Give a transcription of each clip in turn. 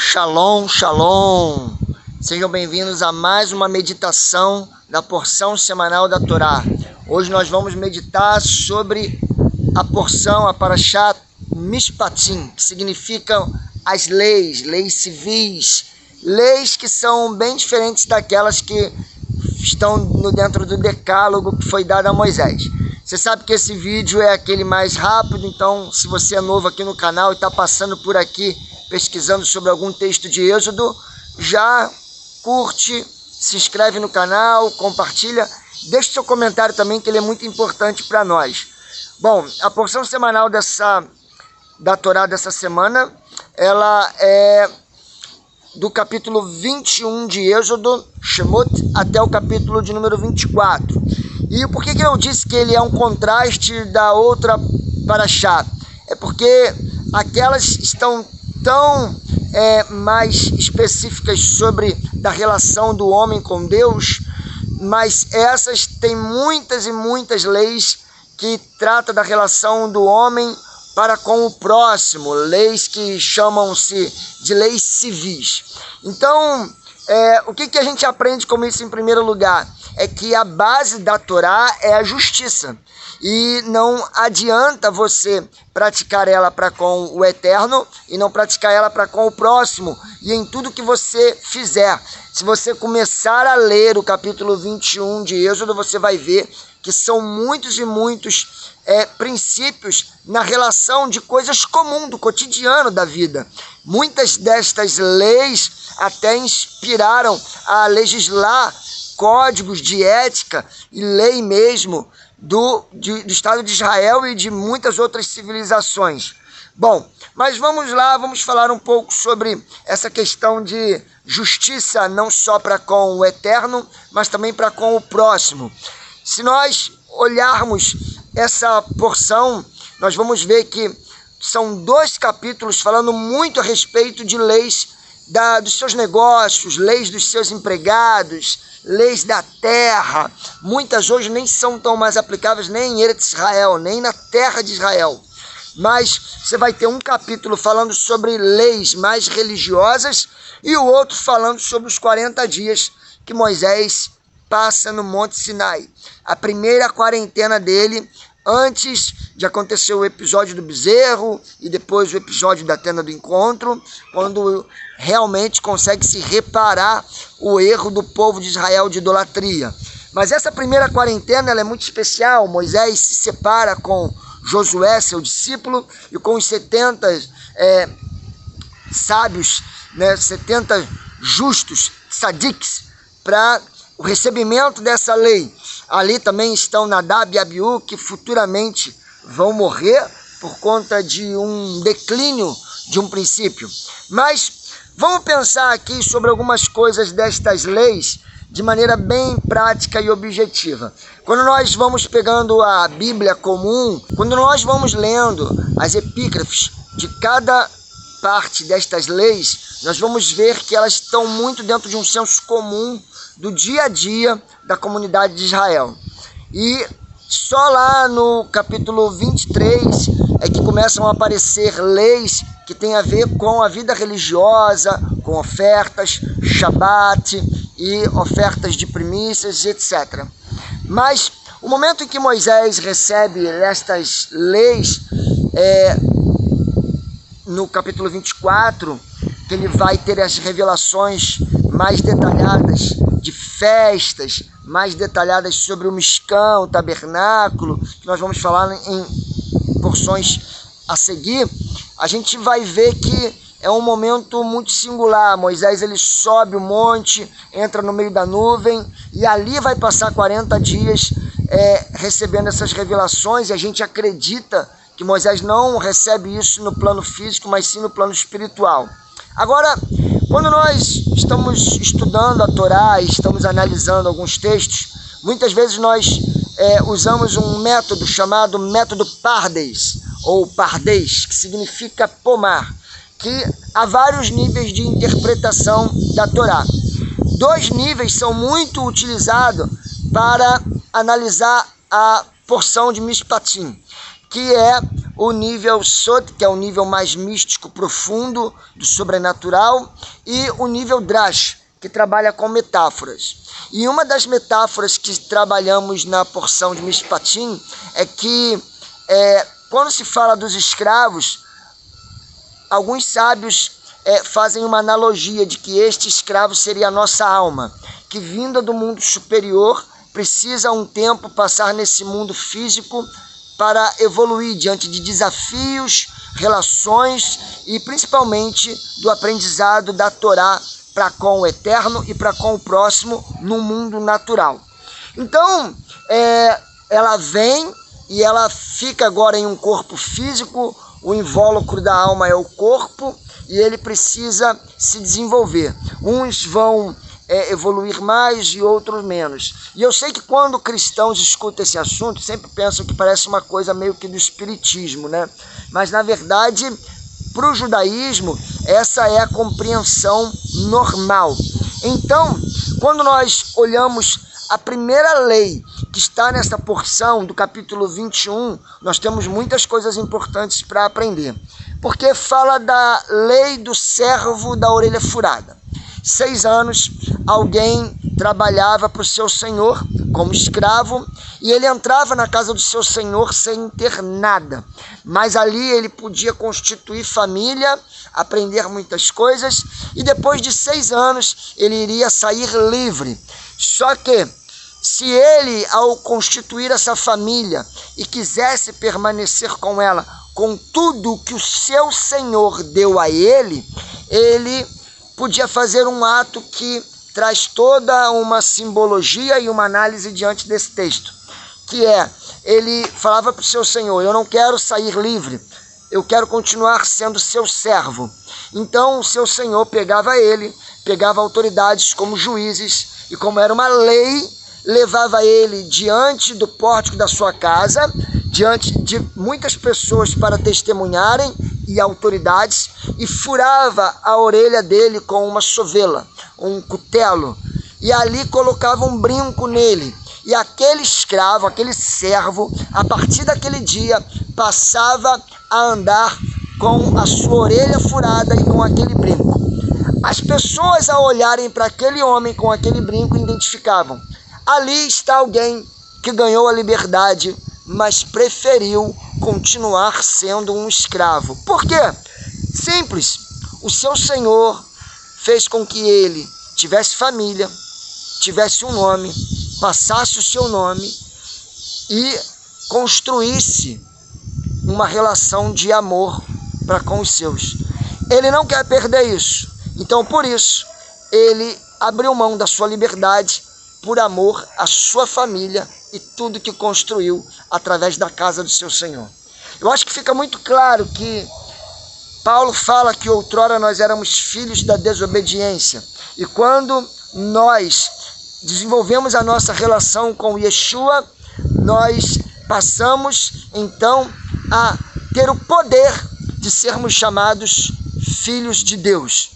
Shalom, shalom! Sejam bem-vindos a mais uma meditação da porção semanal da Torá. Hoje nós vamos meditar sobre a porção, a Parashat Mishpatim, que significam as leis civis, leis que são bem diferentes daquelas que estão dentro do decálogo que foi dado a Moisés. Você sabe que esse vídeo é aquele mais rápido, então se você é novo aqui no canal e está passando por aqui pesquisando sobre algum texto de Êxodo, já curte, se inscreve no canal, compartilha, deixe seu comentário também, que ele é muito importante para nós. Bom, a porção semanal da Torá dessa semana, ela é do capítulo 21 de Êxodo, Shemot, até o capítulo de número 24. E por que eu disse que ele é um contraste da outra Parashá? É porque aquelas estão tão mais específicas sobre da relação do homem com Deus, mas essas têm muitas e muitas leis que tratam da relação do homem para com o próximo, leis que chamam-se de leis civis. Então, o que a gente aprende com isso em primeiro lugar? É que a base da Torá é a justiça. E não adianta você praticar ela para com o eterno e não praticar ela para com o próximo. E em tudo que você fizer, se você começar a ler o capítulo 21 de Êxodo, você vai ver que são muitos e muitos princípios na relação de coisas comuns, do cotidiano da vida. Muitas destas leis até inspiraram a legislar códigos de ética e lei mesmo do Estado de Israel e de muitas outras civilizações. Bom, mas vamos lá, vamos falar um pouco sobre essa questão de justiça, não só para com o eterno, mas também para com o próximo. Se nós olharmos essa porção, nós vamos ver que são 2 capítulos falando muito a respeito de leis dos seus negócios, leis dos seus empregados, leis da terra. Muitas hoje nem são tão mais aplicáveis nem em Eretz Israel, nem na terra de Israel. Mas você vai ter um capítulo falando sobre leis mais religiosas e o outro falando sobre os 40 dias que Moisés passa no Monte Sinai. A primeira quarentena dele, antes de acontecer o episódio do bezerro e depois o episódio da tenda do encontro, quando realmente consegue se reparar o erro do povo de Israel de idolatria. Mas essa primeira quarentena ela é muito especial. Moisés se separa com Josué, seu discípulo, e com os 70 sábios, 70 justos, sadiques, para o recebimento dessa lei. Ali também estão Nadab e Abiú, que futuramente vão morrer por conta de um declínio de um princípio. Mas vamos pensar aqui sobre algumas coisas destas leis de maneira bem prática e objetiva. Quando nós vamos pegando a Bíblia comum, quando nós vamos lendo as epígrafes de cada parte destas leis, nós vamos ver que elas estão muito dentro de um senso comum do dia a dia da comunidade de Israel. E só lá no capítulo 23 é que começam a aparecer leis que têm a ver com a vida religiosa, com ofertas, Shabat e ofertas de primícias, etc. Mas o momento em que Moisés recebe estas leis no capítulo 24, que ele vai ter as revelações mais detalhadas de festas, mais detalhadas sobre o Mishkan, o tabernáculo, que nós vamos falar em porções a seguir, a gente vai ver que é um momento muito singular. Moisés ele sobe o monte, entra no meio da nuvem e ali vai passar 40 dias recebendo essas revelações, e a gente acredita que Moisés não recebe isso no plano físico, mas sim no plano espiritual. Agora, quando nós estamos estudando a Torá e estamos analisando alguns textos, muitas vezes nós usamos um método chamado método Pardes, ou Pardes, que significa pomar, que há vários níveis de interpretação da Torá. 2 níveis são muito utilizados para analisar a porção de Mishpatim, que é o nível Sot, que é o nível mais místico, profundo, do sobrenatural, e o nível Drash, que trabalha com metáforas. E uma das metáforas que trabalhamos na porção de Mishpatim é que quando se fala dos escravos, alguns sábios fazem uma analogia de que este escravo seria a nossa alma, que vinda do mundo superior, precisa um tempo passar nesse mundo físico para evoluir diante de desafios, relações e principalmente do aprendizado da Torá para com o eterno e para com o próximo no mundo natural. Então, ela vem e ela fica agora em um corpo físico, o invólucro da alma é o corpo e ele precisa se desenvolver. Uns vão evoluir mais e outros menos. E eu sei que quando cristãos escutam esse assunto, sempre pensam que parece uma coisa meio que do espiritismo, né? Mas na verdade, para o judaísmo, essa é a compreensão normal. Então, quando nós olhamos a primeira lei que está nessa porção do capítulo 21, nós temos muitas coisas importantes para aprender. Porque fala da lei do servo da orelha furada. 6 anos, alguém trabalhava para o seu senhor como escravo e ele entrava na casa do seu senhor sem ter nada. Mas ali ele podia constituir família, aprender muitas coisas e depois de 6 anos ele iria sair livre. Só que se ele, ao constituir essa família e quisesse permanecer com ela, com tudo que o seu senhor deu a ele, ele podia fazer um ato que traz toda uma simbologia e uma análise diante desse texto, que ele falava para o seu senhor: eu não quero sair livre, eu quero continuar sendo seu servo. Então o seu senhor pegava autoridades como juízes, e como era uma lei, levava ele diante do pórtico da sua casa, diante de muitas pessoas para testemunharem e autoridades, e furava a orelha dele com uma sovela, um cutelo, e ali colocava um brinco nele. E aquele escravo, aquele servo, a partir daquele dia, passava a andar com a sua orelha furada e com aquele brinco. As pessoas, ao olharem para aquele homem com aquele brinco, identificavam: ali está alguém que ganhou a liberdade, mas preferiu continuar sendo um escravo. Por quê? Simples. O seu senhor fez com que ele tivesse família, tivesse um nome, passasse o seu nome e construísse uma relação de amor para com os seus. Ele não quer perder isso. Então, por isso, ele abriu mão da sua liberdade por amor à sua família e tudo que construiu através da casa do seu Senhor. Eu acho que fica muito claro que Paulo fala que outrora nós éramos filhos da desobediência. E quando nós desenvolvemos a nossa relação com Yeshua, nós passamos então a ter o poder de sermos chamados filhos de Deus.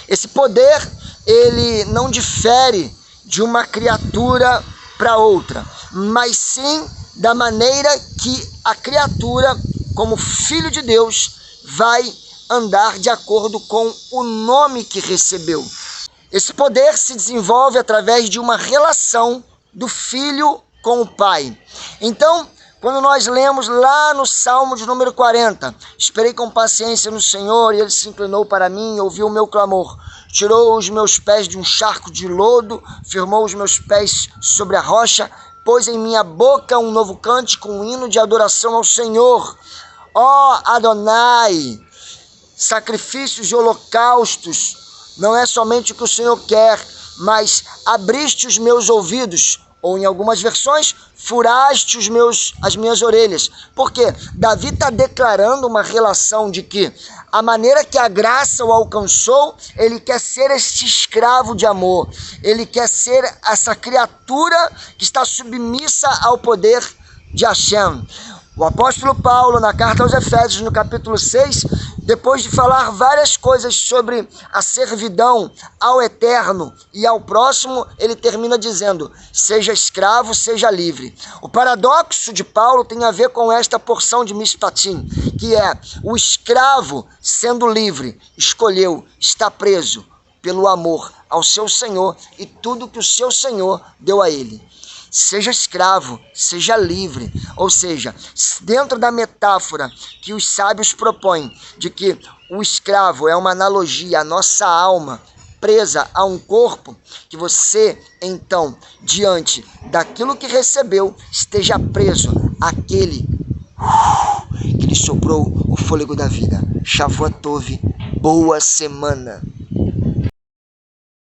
Esse poder, ele não difere de uma criatura para outra, mas sim da maneira que a criatura, como filho de Deus, vai andar de acordo com o nome que recebeu. Esse poder se desenvolve através de uma relação do filho com o pai. Então, quando nós lemos lá no Salmo de número 40, esperei com paciência no Senhor e ele se inclinou para mim e ouviu o meu clamor. Tirou os meus pés de um charco de lodo, firmou os meus pés sobre a rocha, pôs em minha boca um novo cântico, um hino de adoração ao Senhor. Ó Adonai, sacrifícios e holocaustos não é somente o que o Senhor quer, mas abriste os meus ouvidos, ou em algumas versões, furaste as minhas orelhas. Porque Davi está declarando uma relação de que a maneira que a graça o alcançou, ele quer ser este escravo de amor. Ele quer ser essa criatura que está submissa ao poder de Hashem. O apóstolo Paulo, na carta aos Efésios, no capítulo 6, Depois de falar várias coisas sobre a servidão ao eterno e ao próximo, ele termina dizendo: seja escravo, seja livre. O paradoxo de Paulo tem a ver com esta porção de Mishpatim, que é o escravo sendo livre, escolheu, está preso pelo amor ao seu Senhor e tudo que o seu Senhor deu a ele. Seja escravo, seja livre. Ou seja, dentro da metáfora que os sábios propõem, de que o escravo é uma analogia à nossa alma presa a um corpo, que você, então, diante daquilo que recebeu, esteja preso àquele que lhe soprou o fôlego da vida. Shavuot Tov, boa semana.